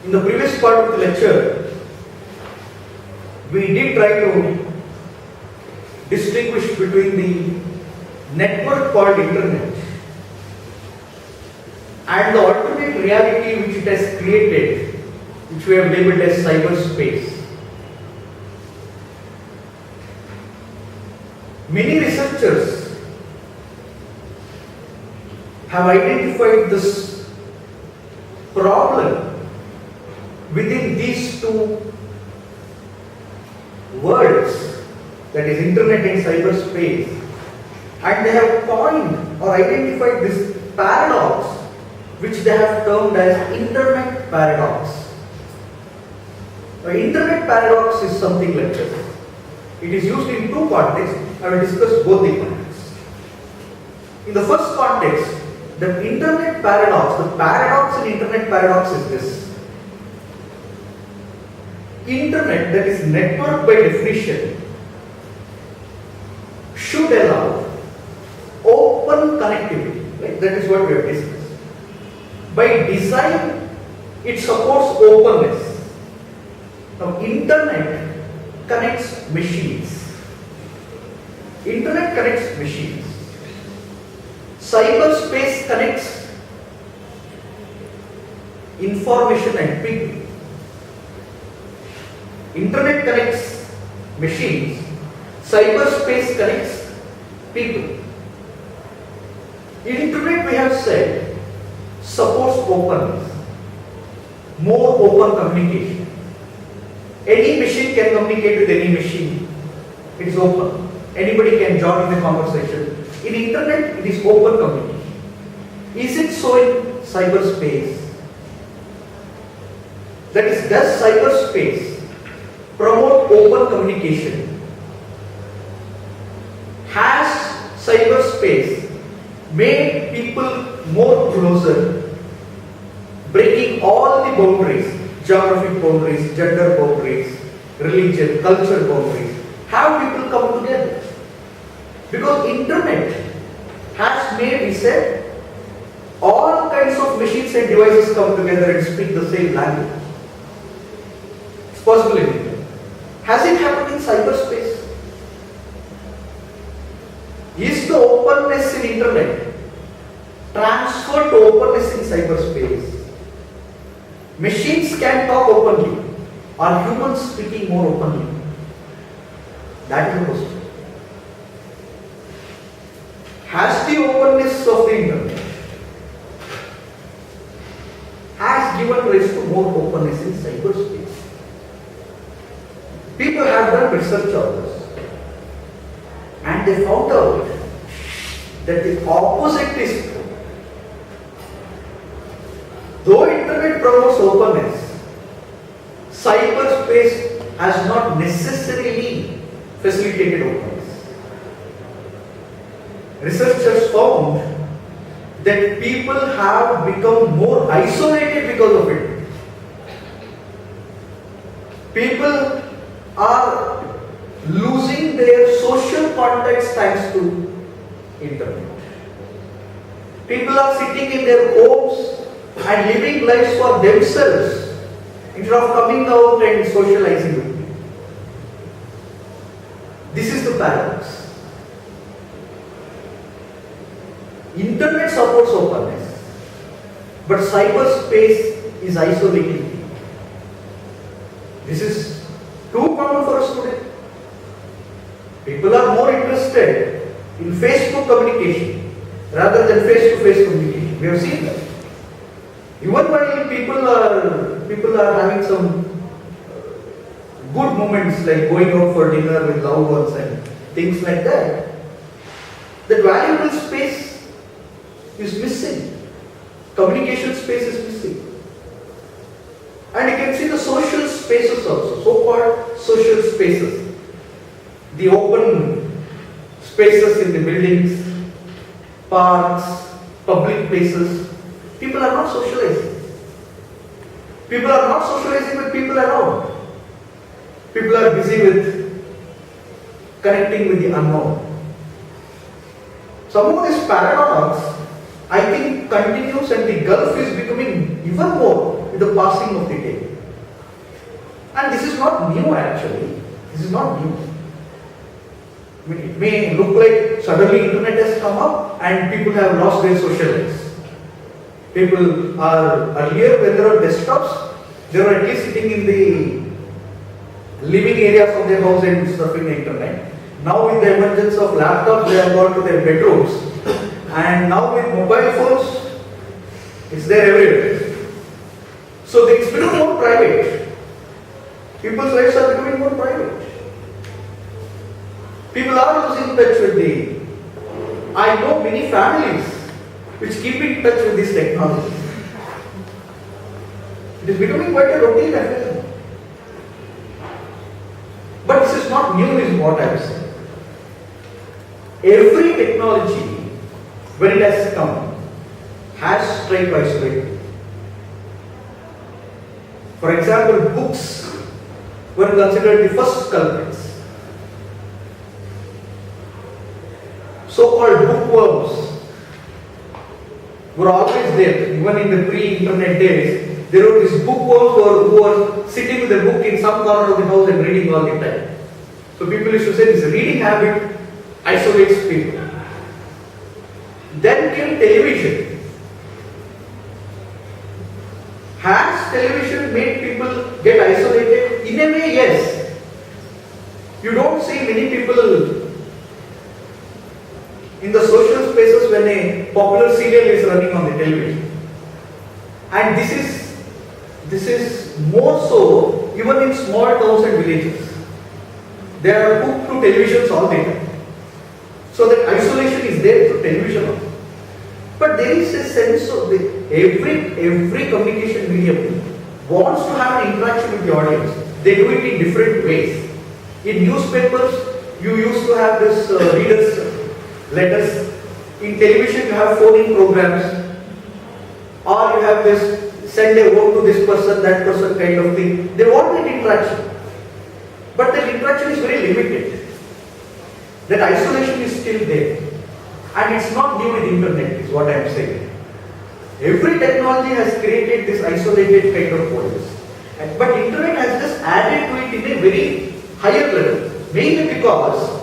In the previous part of the lecture, we did try to distinguish between the network called internet and the alternate reality which it has created, which we have labeled as cyberspace. Many researchers have identified this problem within these two worlds, that is internet and cyberspace, and they have coined or identified this paradox which they have termed as internet paradox. The internet paradox is something like this. It is used in two contexts. I will discuss both the contexts. In the first context, the internet paradox, the paradox in internet paradox is this. Internet, that is network by definition, should allow open connectivity. Right? That is what we have discussed. By design, it supports openness. Now, internet connects machines. Internet connects machines. Cyberspace connects information and people. Internet connects machines. Cyberspace connects people. Internet, we have said, supports openness, more open communication. Any machine can communicate with any machine. It is open. Anybody can join in the conversation. In internet, it is open communication. Is it so in cyberspace? That is, does cyberspace promote open communication? Has cyberspace made people more closer, breaking all the boundaries, geographic boundaries, gender boundaries, religion, culture boundaries? Have people come together? Because internet has made, we said, all kinds of machines and devices come together and speak the same language. It's possible in India. Has it happened in cyberspace? Is the openness in internet transferred to openness in cyberspace? Machines can talk openly. Are humans speaking more openly? That is the question. Has the openness of the internet has given rise to more openness in cyberspace? People have done research on this, and they found out that the opposite is true. Though internet promotes openness, cyberspace has not necessarily facilitated openness. Researchers found that people have become more isolated because of it. People are losing their social contacts thanks to internet. People are sitting in their homes and living lives for themselves instead of coming out and socializing with people. This is the paradox. Internet supports openness, but cyberspace is isolating people. This is too common for us today. People are more interested in Facebook communication rather than face-to-face communication. We have seen that. Even while people are having some good moments like going out for dinner with loved ones and things like that, the valuable space is missing. Communication space is missing. And you can see the social spaces also, so-called social spaces. The open spaces in the buildings, parks, public places. People are not socializing. People are not socializing with people around. People are busy with connecting with the unknown. Somehow this paradox, I think, continues, and the gulf is becoming even more with the passing of the day. And this is not new actually. This is not new. I mean, it may look like suddenly internet has come up and people have lost their social lives. People are earlier when there were desktops, they were at least sitting in the living areas of their house and surfing the internet. Now with the emergence of laptops, they have gone to their bedrooms. And now with mobile phones, it's there everywhere. So it's becoming more private. People's lives are becoming more private. People are losing touch with the... I know many families which keep in touch with this technology. It is becoming quite a routine affair. But this is not new is what I am saying. Every technology, when it has come, has tried to isolate. For example, books were considered the first culprits. So-called bookworms were always there. Even in the pre-internet days, there were these bookworms who were sitting with a book in some corner of the house and reading all the time. So people used to say this reading habit isolates people. Then came television. Has television made people get isolated? In a way, yes. You don't see many people in the social spaces when a popular serial is running on the television. And this is more so even in small towns and villages. They are hooked to televisions all the time. So that isolation is there through television also. But there is a sense of every communication medium wants to have an interaction with the audience. They do it in different ways. In newspapers, you used to have this readers' letters. In television, you have phone-in programs, or you have this send a vote to this person, that person kind of thing. They want that interaction, but that interaction is very limited. That isolation is still there, and it's not new with internet. Is what I am saying. Every technology has created this isolated kind of worlds, but internet has just added to it in a very higher level, mainly because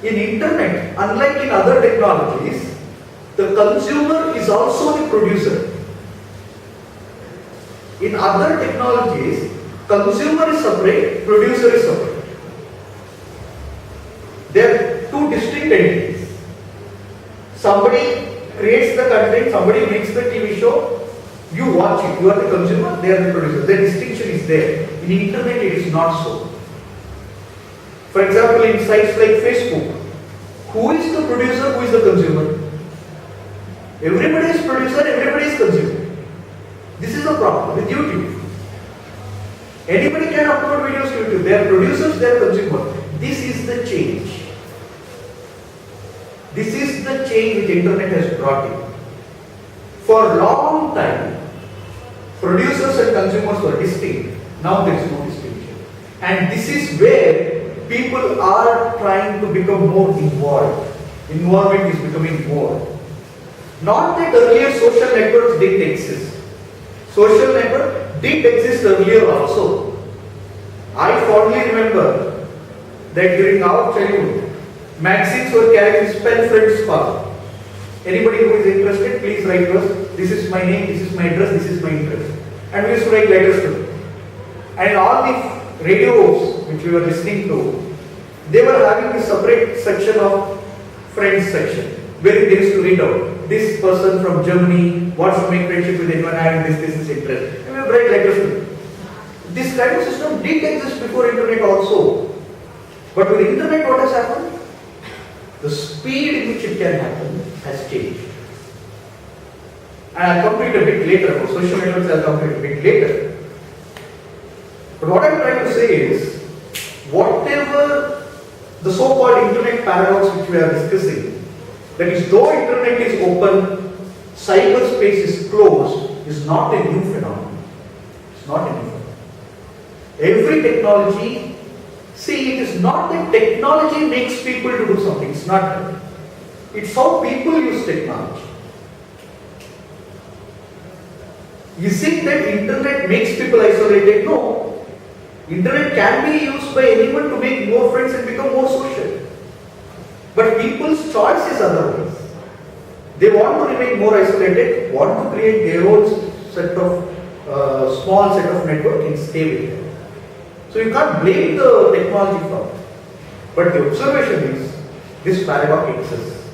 in internet, unlike in other technologies, the consumer is also the producer. In other technologies, consumer is separate, producer is separate. They are two distinct entities. Somebody creates the content, somebody makes the TV show, you watch it, you are the consumer, they are the producer. The distinction is there. In internet, it is not so. For example, in sites like Facebook, who is the producer, who is the consumer? Everybody is producer, everybody is consumer. This is a problem with YouTube. Anybody can upload videos to YouTube. They are producers, they are consumer. This is the change. This is the change which internet has brought in. For a long time, producers and consumers were distinct. Now there is no distinction. And this is where people are trying to become more involved. Involvement is becoming more. Not that earlier social networks didn't exist. Social network did exist earlier also. I fondly remember that during our childhood, magazines were carried with pen friends far. Anybody who is interested, please write to us. This is my name, this is my address, this is my interest. And we used to write letters to them. And all the radios which we were listening to, they were having a separate section of friends section, where they used to read out. This person from Germany wants to make friendship with anyone having this is interest. And we would write letters to them. This kind of system did exist before internet also. But with internet, what has happened? The speed in which it can happen has changed. And I'll come to it a bit later. For social networks, I'll come to it a bit later. But what I'm trying to say is, whatever the so-called internet paradox which we are discussing, that is, though internet is open, cyberspace is closed, is not a new phenomenon. It's not a new phenomenon. Every technology, see, it is not that technology makes people to do something. It's not that. It's how people use technology. Is it that internet makes people isolated? No. Internet can be used by anyone to make more friends and become more social. But people's choice is otherwise. They want to remain more isolated, want to create their own set of small set of network and stay with them. So you can't blame the technology for it. But the observation is this paradox exists.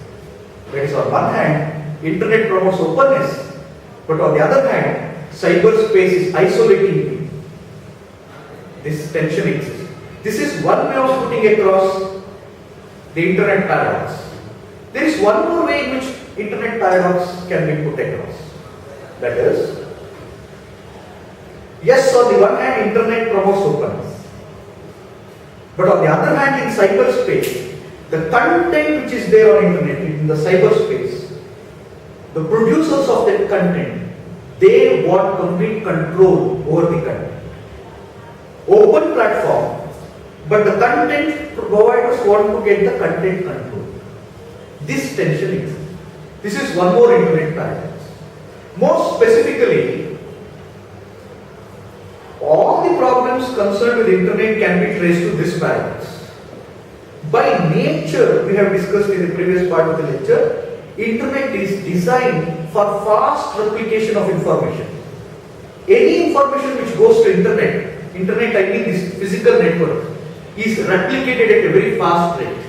That is, on one hand, internet promotes openness, but on the other hand, cyberspace is isolating people. This tension exists. This is one way of putting across the internet paradox. There is one more way in which internet paradox can be put across. That is, yes, on the one hand, internet promotes openness. But on the other hand, in cyberspace, the content which is there on internet, in the cyberspace, the producers of that content, they want complete control over the content. Open platform, but the content providers want to get the content control. This tension exists. This is one more internet paradox. More specifically, all the problems concerned with internet can be traced to this paradox. By nature, we have discussed in the previous part of the lecture, internet is designed for fast replication of information. Any information which goes to internet I mean this physical network, is replicated at a very fast rate.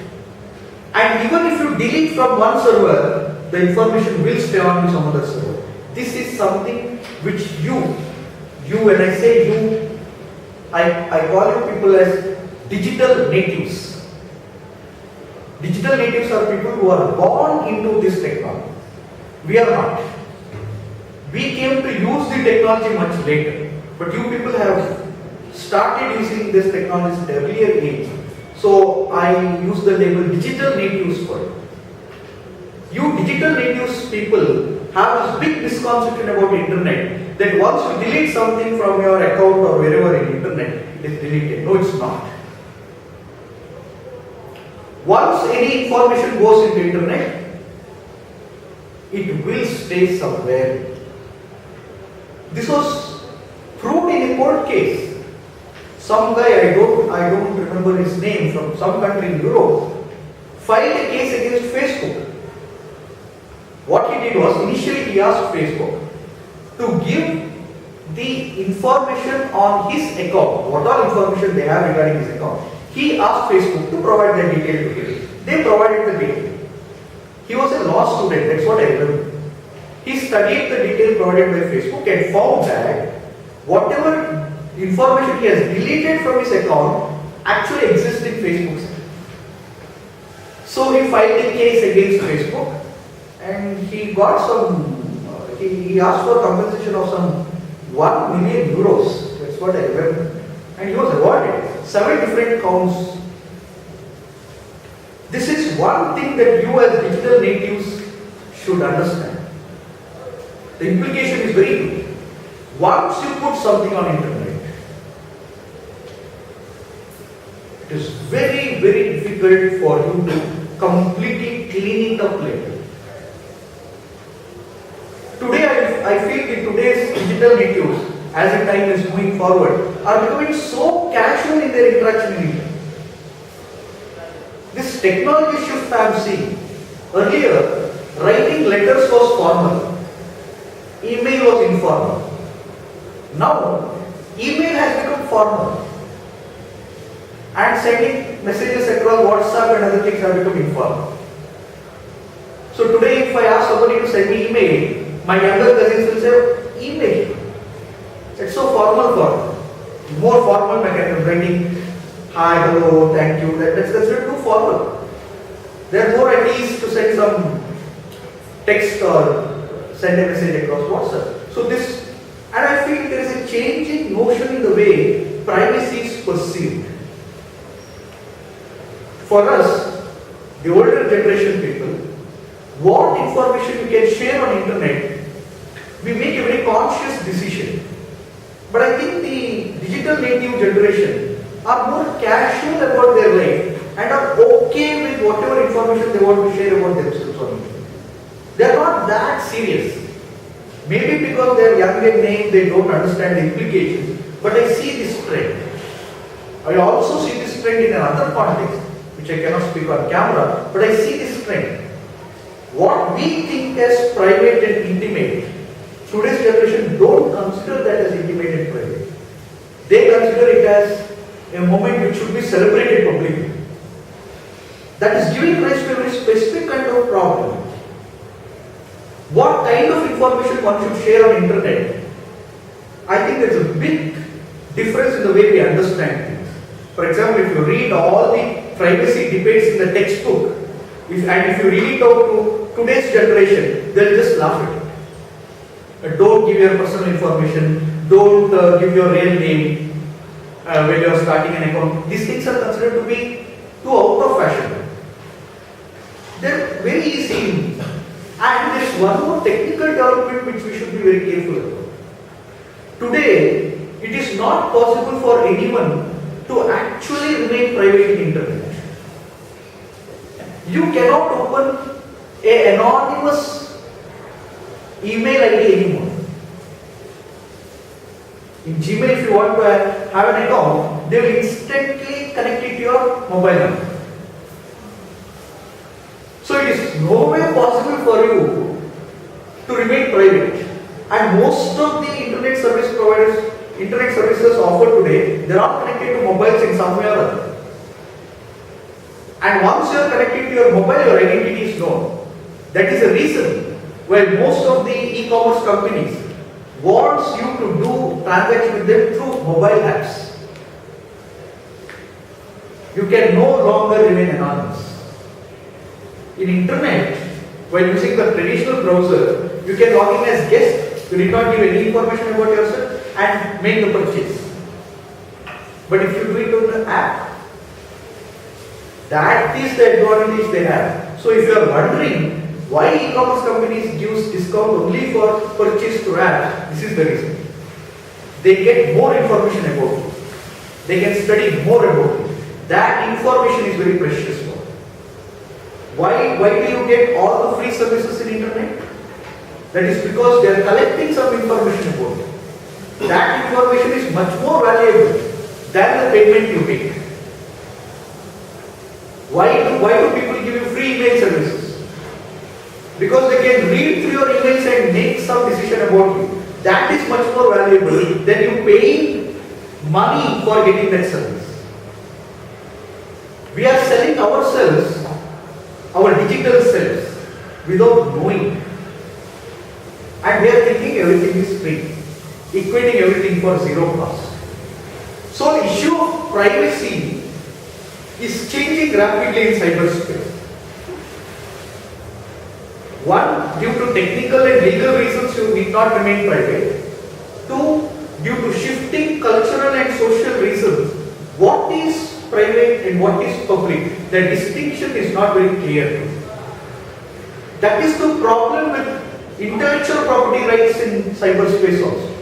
And even if you delete from one server, the information will stay on to some other server. This is something which you when I say you, I call you people as digital natives. Digital natives are people who are born into this technology. We are not. We came to use the technology much later. But you people have started using this technology at an earlier age. So I use the label digital natives for it. You digital natives people have this big misconception about internet that once you delete something from your account or wherever in internet, it is deleted. No, it's not. Once any information goes into internet, it will stay somewhere. This was proved in a court case. Some guy, I don't remember his name, from some country in Europe, filed a case against Facebook. What he did was, initially he asked Facebook to give the information on his account, what all information they have regarding his account. He asked Facebook to provide the detail to him. They provided the detail. He was a law student, that's what I remember. He studied the detail provided by Facebook and found that whatever information he has deleted from his account actually exists in Facebook's. So he filed a case against Facebook and he got some, he asked for compensation of some 1 million euros. That's what I remember. And he was awarded 7 different counts. This is one thing that you as digital natives should understand. The implication is very good. Once you put something on internet, it is very, very difficult for you to completely clean it up later. Today, I feel that today's digital natives, as the time is moving forward, are becoming so casual in their interaction in India. This technology shift I am seeing. Earlier, writing letters was formal. Email was informal. Now, email has become formal. And sending messages across WhatsApp and other things have become informal. So today, if I ask somebody to send me email, my younger cousins will say, email. It's so formal for me. More formal mechanism, writing hi, hello, thank you. That's considered too formal. They are more at ease to send some text or send a message across WhatsApp. So this, and I feel there is a changing notion in the way privacy is perceived. For us, the older generation people, what information we can share on internet, we make a very conscious decision. But I think the digital native generation are more casual about their life and are okay with whatever information they want to share about themselves on internet. They are not that serious. Maybe because they are young in age, they don't understand the implications. But I see this trend. I also see this trend in another context, which I cannot speak on camera, but I see this trend. What we think as private and intimate, today's generation don't consider that as intimate and private. They consider it as a moment which should be celebrated publicly. That is giving rise to a very specific kind of problem. What kind of information one should share on internet? I think there is a big difference in the way we understand things. For example, if you read all the privacy debates in the textbook, and if you read it out to today's generation, they'll just laugh at it. Don't give your personal information, don't give your real name when you are starting an account. These things are considered to be too out of fashion. They're very easy. And there is one more technical development which we should be very careful about. Today, it is not possible for anyone to actually remain private in internet. You cannot open an anonymous email ID anymore. In Gmail, if you want to have an account, they will instantly connect it to your mobile number. So it is no way possible for you to remain private. And most of the internet service providers, internet services offered today, they are all connected to mobiles in some way or other. And once you are connected to your mobile, your identity is known. That is the reason why most of the e-commerce companies wants you to do transactions with them through mobile apps. You can no longer remain anonymous. In internet, while using the traditional browser, you can log in as guest. You need not give any information about yourself and make the purchase. But if you do it on the app, that is the advantage they have. So if you are wondering why e-commerce companies give discount only for purchase through app, this is the reason. They get more information about you. They can study more about you. That information is very precious for them. Why do you get all the free services in internet? That is because they are collecting some information about you. That information is much more valuable than the payment you make. Why do people give you free email services? Because they can read through your emails and make some decision about you. That is much more valuable than you paying money for getting that service. We are selling ourselves, our digital selves, without knowing. And we are thinking everything is free, equating everything for zero cost. So the issue of privacy is changing rapidly in cyberspace. One, due to technical and legal reasons, you need not remain private. Two, due to shifting cultural and social reasons, what is private and what is public, the distinction is not very clear. That is the problem with intellectual property rights in cyberspace also.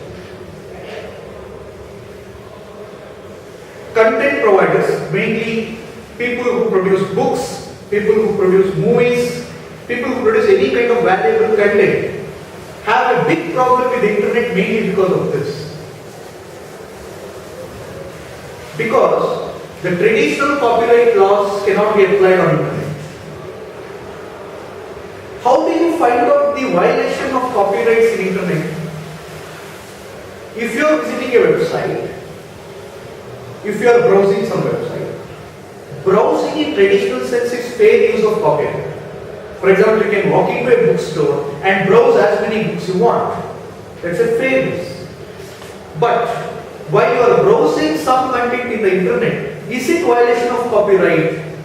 Content providers, mainly people who produce books, people who produce movies, people who produce any kind of valuable content, have a big problem with the internet mainly because of this. Because the traditional copyright laws cannot be applied on internet. How do you find out the violation of copyrights in internet? If you are visiting a website, if you are browsing some website, browsing in traditional sense is fair use of copyright. For example, you can walk into a bookstore and browse as many books you want. That's a fair use. But while you are browsing some content in the internet, is it violation of copyright?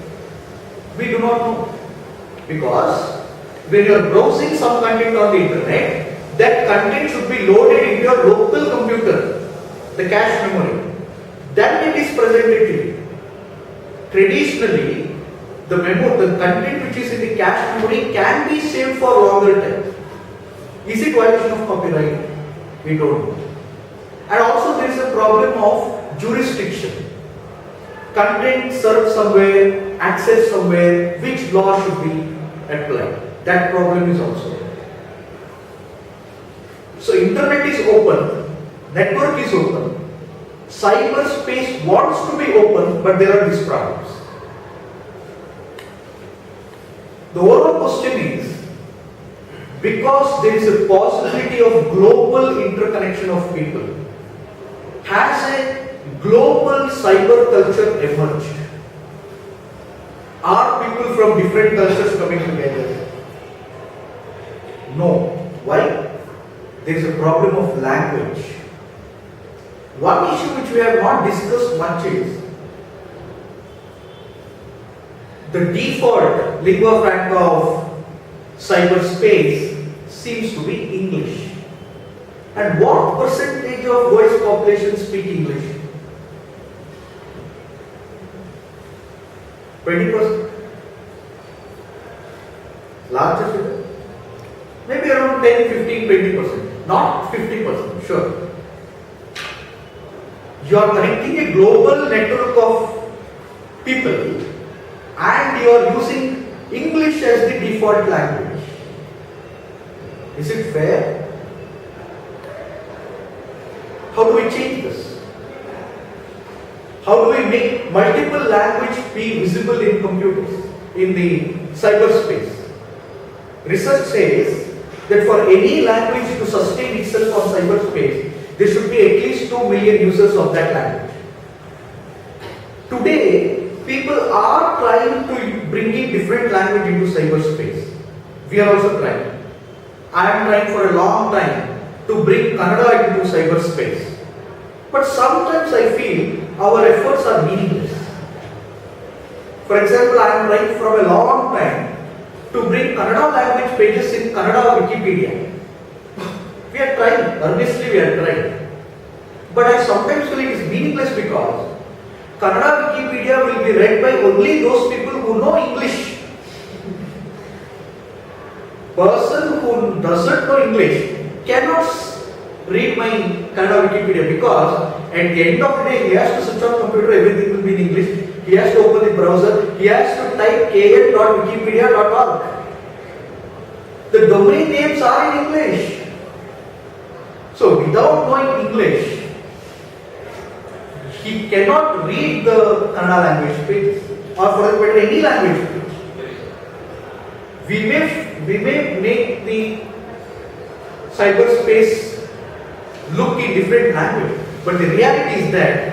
We do not know. Because when you are browsing some content on the internet, that content should be loaded into your local computer, the cache memory. Then it is presented to you. Traditionally, the content which is in the cache memory can be saved for longer time. Is it violation of copyright? We don't know. And also there is a problem of jurisdiction. Content served somewhere, accessed somewhere, which law should be applied? That problem is also there. So internet is open, network is open, cyberspace wants to be open, but there are these problems. The overall question is, because there is a possibility of global interconnection of people, has a global cyber culture emerged? Are people from different cultures coming together? No. Why? There is a problem of language. One issue which we have not discussed much is the default lingua franca of cyberspace seems to be English. And what percentage of world's population speak English? 20%? Larger figure? Maybe around 10, 15, 20%. Not 50%, sure. You are connecting a global network of people and you are using English as the default language. Is it fair? How do we change this? How do we make multiple language be visible in computers, in the cyberspace? Research says that for any language to sustain itself on cyberspace, there should be at least 2 million users of that language. Today, people are trying to bring in different language into cyberspace. We are also trying. I am trying for a long time to bring Kannada into cyberspace. But sometimes I feel our efforts are meaningless. For example, I am trying for a long time to bring Kannada language pages in Kannada Wikipedia. We are trying, earnestly we are trying. But I sometimes feel it is meaningless because Kannada Wikipedia will be read by only those people who know English. Person who doesn't know English cannot read my Kannada Wikipedia because at the end of the day he has to switch on computer, everything will be in English. He has to open the browser, he has to type kn.wikipedia.org. The domain names are in English. So without knowing English, he cannot read the Kannada language page or for that matter any language page. We may make the cyberspace look in different language, but the reality is that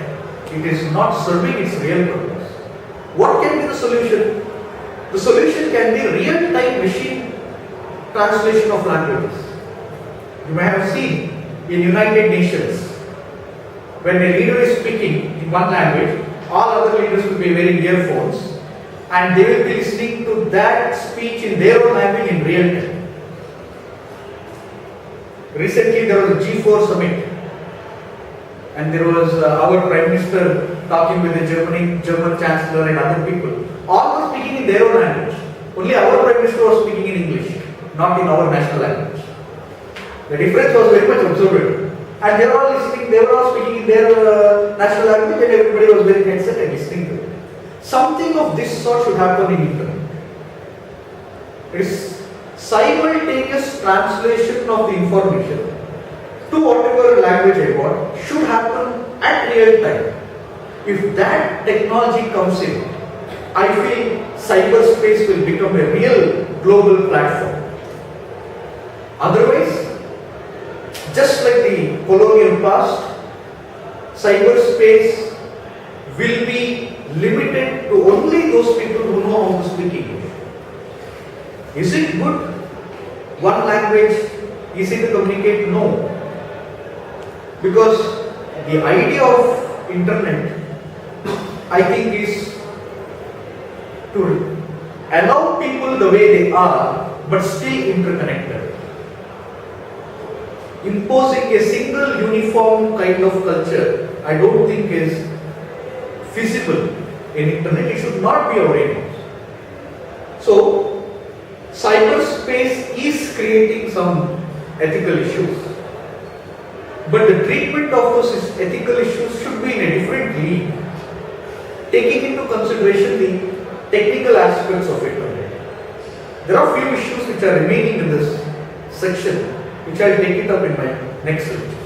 it is not serving its real purpose. What can be the solution? The solution can be real-time machine translation of languages. You may have seen in United Nations, when a leader is speaking in one language, all other leaders will be wearing earphones and they will be listening to that speech in their own language in real time. Recently there was a G4 summit and there was our Prime Minister talking with the German Chancellor and other people. All were speaking in their own language. Only our Prime Minister was speaking in English, not in our national language. The difference was very much observable. And they were all listening, they were all speaking in their national language and everybody was very headset and listening to it. Something of this sort should happen in internet. It is simultaneous translation of the information to whatever language I want should happen at real time. If that technology comes in, I feel cyberspace will become a real global platform. Otherwise, just like the colonial past, cyberspace will be limited to only those people who know how to speak English. Is it good? One language, easy to communicate? No. Because the idea of internet, I think, is to allow people the way they are, but still interconnected. Imposing a single uniform kind of culture, I don't think is feasible in internet. It should not be our aim. So, cyberspace is creating some ethical issues. But the treatment of those ethical issues should be in a different league, taking into consideration the technical aspects of internet. There are few issues which are remaining in this section, which I will take it up in my next lecture.